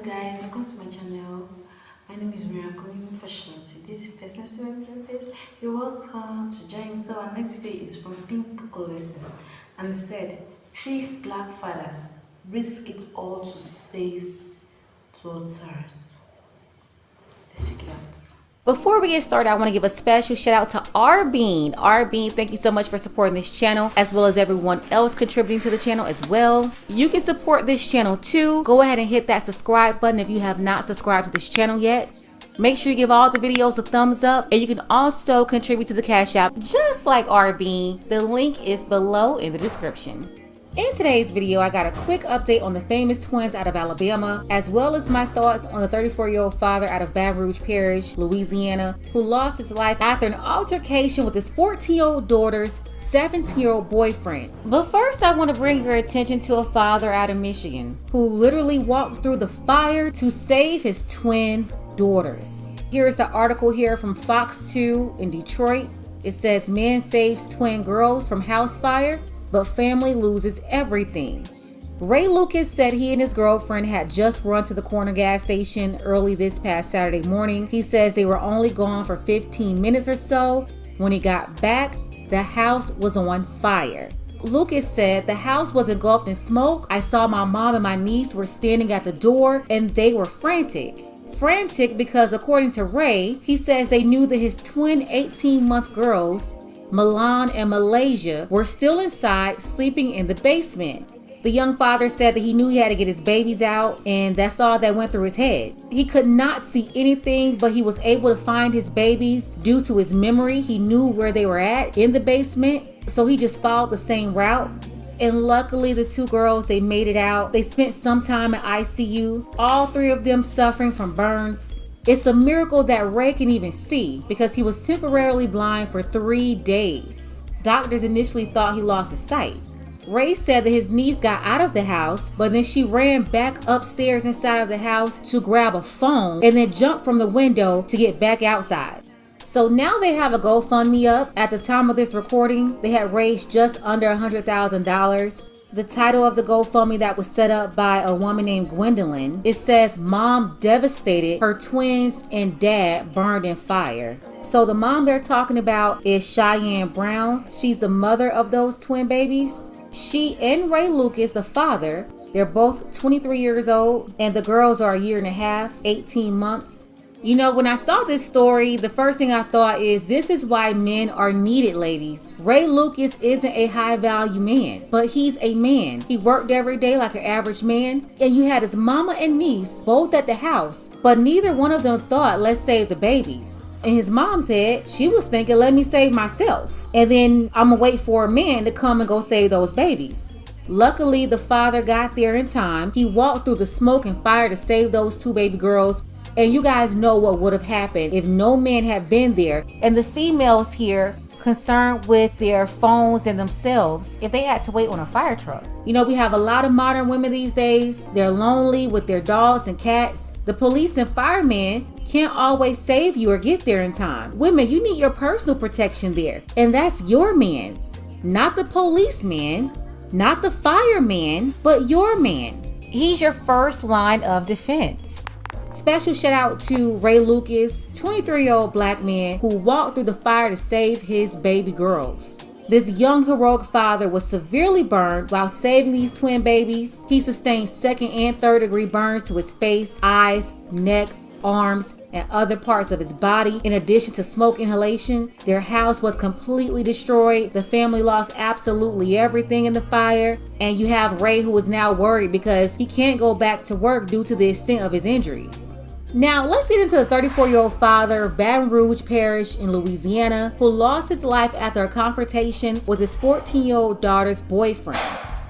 guys, welcome to my channel. My name is Miracle for short. This is personal video. You're welcome to join. So our next video is from Pink Book Lessons, and it said, three black fathers risk it all to save daughters. Let's check it out. Before we get started, I want to give a special shout out to Bean. Bean, thank you so much for supporting this channel, as well as everyone else contributing to the channel as well. You can support this channel too. Go ahead and hit that subscribe button if you have not subscribed to this channel yet. Make sure you give all the videos a thumbs up, and you can also contribute to the Cash App just like Bean. The link is below in the description. In today's video, I got a quick update on the famous twins out of Alabama, as well as my thoughts on the 34-year-old father out of Baton Rouge Parish, Louisiana, who lost his life after an altercation with his 14-year-old daughter's 17-year-old boyfriend. But first, I want to bring your attention to a father out of Michigan who literally walked through the fire to save his twin daughters. Here is the article here from Fox 2 in Detroit. It says, man saves twin girls from house fire, but family loses everything. Ray Lucas said he and his girlfriend had just run to the corner gas station early this past Saturday morning. He says they were only gone for 15 minutes or so. When he got back, the house was on fire. Lucas said the house was engulfed in smoke. I saw my mom and my niece were standing at the door and they were frantic. Frantic because, according to Ray, he says they knew that his twin 18-month girls, Milan and Malaysia, were still inside sleeping in the basement. The young father said that he knew he had to get his babies out, and that's all that went through his head. He could not see anything, but he was able to find his babies due to his memory. He knew where they were at in the basement, so he just followed the same route. And luckily, the two girls, they made it out. They spent some time in ICU, all three of them suffering from burns. It's a miracle that Ray can even see because he was temporarily blind for 3 days. Doctors initially thought he lost his sight. Ray said that his niece got out of the house, but then she ran back upstairs inside of the house to grab a phone and then jumped from the window to get back outside. So now they have a GoFundMe up. At the time of this recording, they had raised just under $100,000. The title of the GoFundMe that was set up by a woman named Gwendolyn, it says, Mom devastated, her twins and dad burned in fire. So the mom they're talking about is Cheyenne Brown. She's the mother of those twin babies. She and Ray Lucas, the father, they're both 23 years old, and the girls are a year and a half, 18 months. You know, when I saw this story, the first thing I thought is, this is why men are needed, ladies. Ray Lucas isn't a high-value man, but he's a man. He worked every day like an average man, and you had his mama and niece both at the house, but neither one of them thought, let's save the babies. In his mom's head, she was thinking, let me save myself, and then I'm gonna wait for a man to come and go save those babies. Luckily, the father got there in time. He walked through the smoke and fire to save those two baby girls. And you guys know what would have happened if no man had been there. And the females here concerned with their phones and themselves if they had to wait on a fire truck. You know, we have a lot of modern women these days. They're lonely with their dogs and cats. The police and firemen can't always save you or get there in time. Women, you need your personal protection there. And that's your man, not the policeman, not the fireman, but your man. He's your first line of defense. Special shout out to Ray Lucas, 23-year-old black man who walked through the fire to save his baby girls. This young heroic father was severely burned while saving these twin babies. He sustained second and third degree burns to his face, eyes, neck, arms, and other parts of his body. In addition to smoke inhalation, their house was completely destroyed. The family lost absolutely everything in the fire. And you have Ray, who is now worried because he can't go back to work due to the extent of his injuries. Now, let's get into the 34-year-old father of Baton Rouge Parish in Louisiana, who lost his life after a confrontation with his 14-year-old daughter's boyfriend.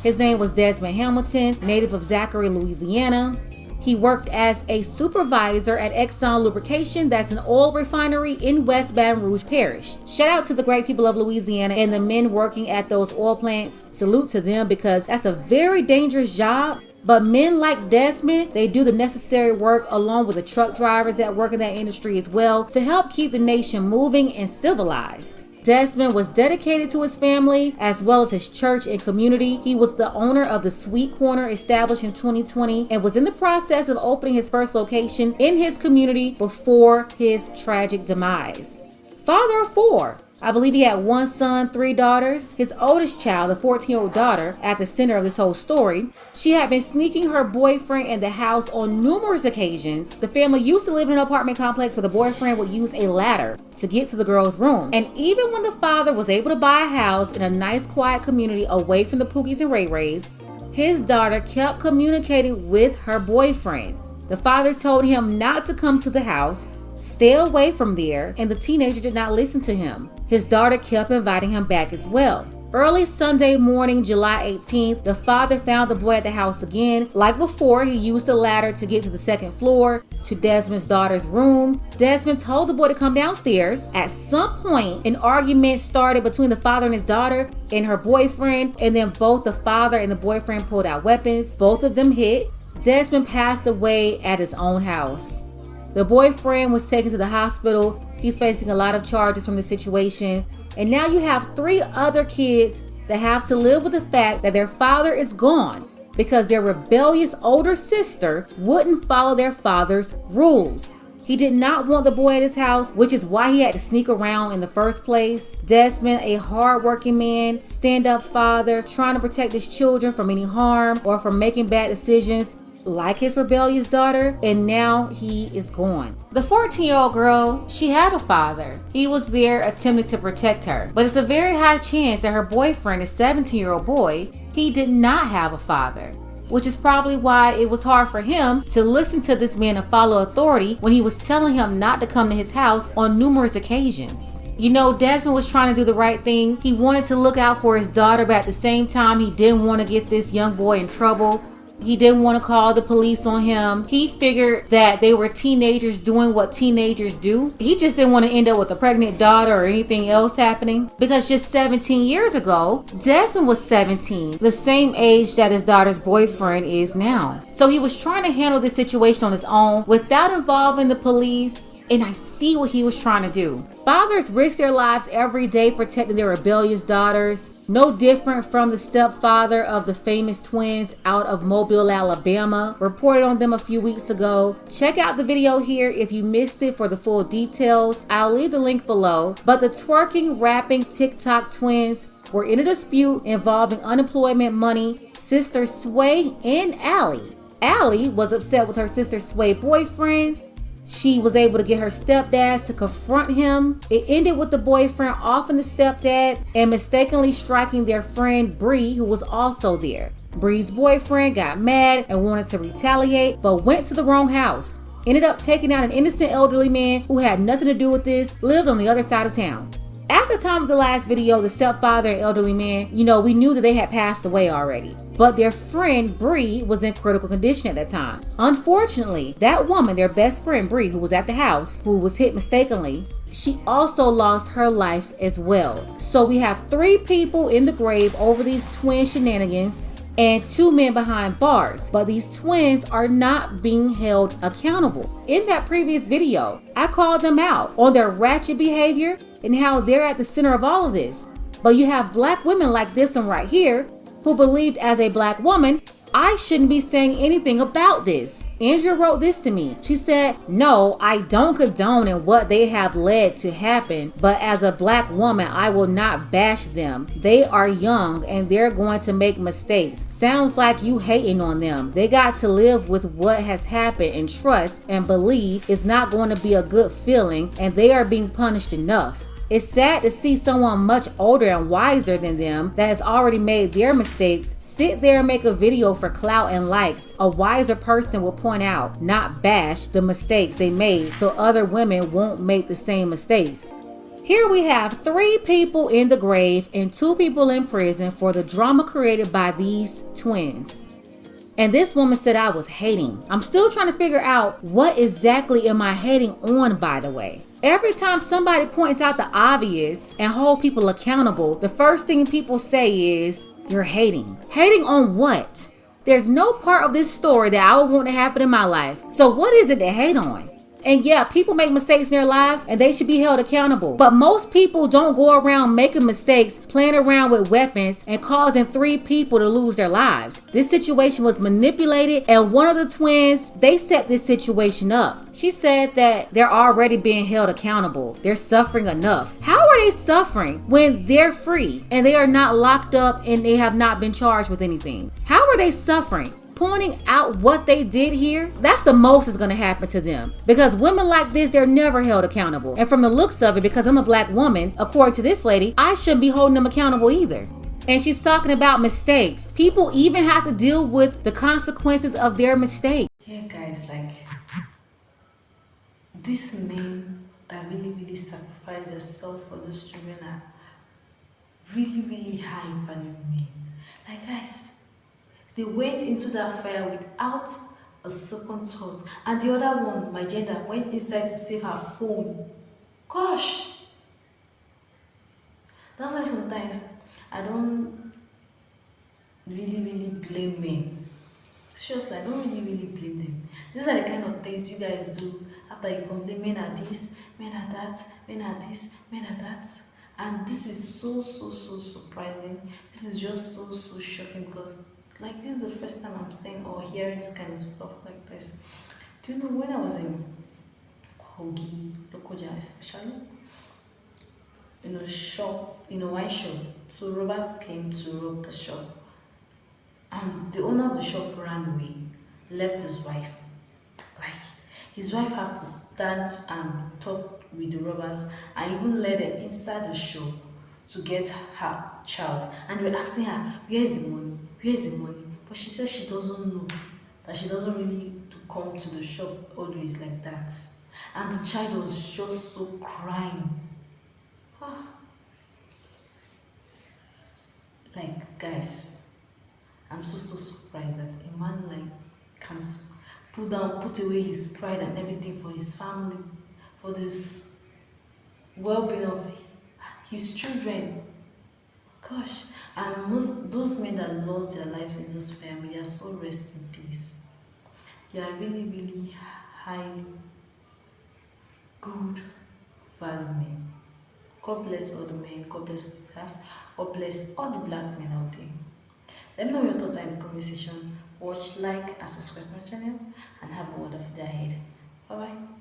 His name was Desmond Hamilton, native of Zachary, Louisiana. He worked as a supervisor at Exxon Lubrication, that's an oil refinery in West Baton Rouge Parish. Shout out to the great people of Louisiana and the men working at those oil plants. Salute to them because that's a very dangerous job. But men like Desmond, they do the necessary work along with the truck drivers that work in that industry as well to help keep the nation moving and civilized. Desmond was dedicated to his family as well as his church and community. He was the owner of the Sweet Corner, established in 2020, and was in the process of opening his first location in his community before his tragic demise. Father of 4. I believe he had 1 son, 3 daughters. His oldest child, the 14-year-old daughter, at the center of this whole story. She had been sneaking her boyfriend in the house on numerous occasions. The family used to live in an apartment complex where the boyfriend would use a ladder to get to the girl's room. And even when the father was able to buy a house in a nice, quiet community away from the Pookies and Ray Rays, his daughter kept communicating with her boyfriend. The father told him not to come to the house, stay away from there, and the teenager did not listen to him. His daughter kept inviting him back as well. Early Sunday morning, July 18th, the father found the boy at the house again. Like before, he used a ladder to get to the 2nd floor to Desmond's daughter's room. Desmond told the boy to come downstairs. At some point, an argument started between the father and his daughter and her boyfriend, and then both the father and the boyfriend pulled out weapons. Both of them hit. Desmond passed away at his own house. The boyfriend was taken to the hospital. He's facing a lot of charges from the situation. And now you have 3 other kids that have to live with the fact that their father is gone because their rebellious older sister wouldn't follow their father's rules. He did not want the boy at his house, which is why he had to sneak around in the first place. Desmond, a hard-working man, stand-up father, trying to protect his children from any harm or from making bad decisions, like his rebellious daughter, and now he is gone. The 14-year-old girl, she had a father. He was there attempting to protect her, but it's a very high chance that her boyfriend, a 17-year-old boy, he did not have a father, which is probably why it was hard for him to listen to this man and follow authority when he was telling him not to come to his house on numerous occasions. You know, Desmond was trying to do the right thing. He wanted to look out for his daughter, but at the same time, he didn't want to get this young boy in trouble. He didn't want to call the police on him. He figured that they were teenagers doing what teenagers do. He just didn't want to end up with a pregnant daughter or anything else happening. Because just 17 years ago, Desmond was 17, the same age that his daughter's boyfriend is now. So he was trying to handle this situation on his own without involving the police. And I see what he was trying to do. Fathers risk their lives every day protecting their rebellious daughters. No different from the stepfather of the famous twins out of Mobile, Alabama. Reported on them a few weeks ago. Check out the video here if you missed it for the full details. I'll leave the link below. But the twerking, rapping TikTok twins were in a dispute involving unemployment money. Sister Sway and Allie. Allie was upset with her sister Sway boyfriend. She was able to get her stepdad to confront him. It ended with the boyfriend offing the stepdad and mistakenly striking their friend Bree, who was also there. Bree's boyfriend got mad and wanted to retaliate, but went to the wrong house. Ended up taking out an innocent elderly man who had nothing to do with this, lived on the other side of town. At the time of the last video, the stepfather and elderly man, we knew that they had passed away already. But their friend Bree was in critical condition at that time. Unfortunately, that woman, their best friend Bree, who was at the house, who was hit mistakenly, she also lost her life as well. So we have 3 people in the grave over these twin shenanigans and 2 men behind bars. But these twins are not being held accountable. In that previous video, I called them out on their ratchet behavior and how they're at the center of all of this. But you have black women like this one right here who believed as a black woman, I shouldn't be saying anything about this. Andrea wrote this to me. She said, no, I don't condone in what they have led to happen, but as a black woman, I will not bash them. They are young and they're going to make mistakes. Sounds like you hating on them. They got to live with what has happened and trust and believe it's not going to be a good feeling and they are being punished enough. It's sad to see someone much older and wiser than them that has already made their mistakes sit there and make a video for clout and likes. A wiser person will point out, not bash, the mistakes they made so other women won't make the same mistakes. Here we have 3 people in the grave and 2 people in prison for the drama created by these twins. And this woman said I was hating. I'm still trying to figure out what exactly am I hating on, by the way. Every time somebody points out the obvious and hold people accountable, the first thing people say is, you're hating. Hating on what? There's no part of this story that I would want to happen in my life. So what is it to hate on? And yeah, people make mistakes in their lives and they should be held accountable. But most people don't go around making mistakes, playing around with weapons, and causing 3 people to lose their lives. This situation was manipulated, and one of the twins, they set this situation up. She said that they're already being held accountable. They're suffering enough. How are they suffering when they're free and they are not locked up and they have not been charged with anything? How are they suffering? Pointing out what they did here, that's the most that's going to happen to them. Because women like this, they're never held accountable. And from the looks of it, because I'm a black woman, according to this lady, I shouldn't be holding them accountable either. And she's talking about mistakes. People even have to deal with the consequences of their mistakes. Yeah, guys, like these men that really sacrifice themselves for those children are really high value men. Like, guys, they went into that fire without a second thought. And the other one, my gender, went inside to save her phone. Gosh! That's why sometimes I don't really blame men. Seriously, I don't really blame them. These are the kind of things you guys do after you complain, men are this, men are that, men are this, men are that. And this is so surprising. This is just so shocking because like this is the first time I'm saying or hearing this kind of stuff like this. Do you know when I was in Kogi, Lokoja especially, in a shop, in a wine shop, so robbers came to rob the shop. And the owner of the shop ran away, left his wife. Like, his wife had to stand and talk with the robbers and even let them inside the shop to get her child. And they were asking her, where is the money? Where is the money? But she said she doesn't know, that she doesn't really to come to the shop always like that. And the child was just so crying. Ah. Like, guys, I'm so surprised that a man like can put away his pride and everything for his family, for this well-being of his children. Gosh, and most those men that lost their lives in those family, they are so rest in peace. They are really highly good value men. God bless all the men, God bless us, God bless all the black men out there. Let me know your thoughts in the comment section. Watch, like, and subscribe to my channel, and have a wonderful day ahead. Bye bye.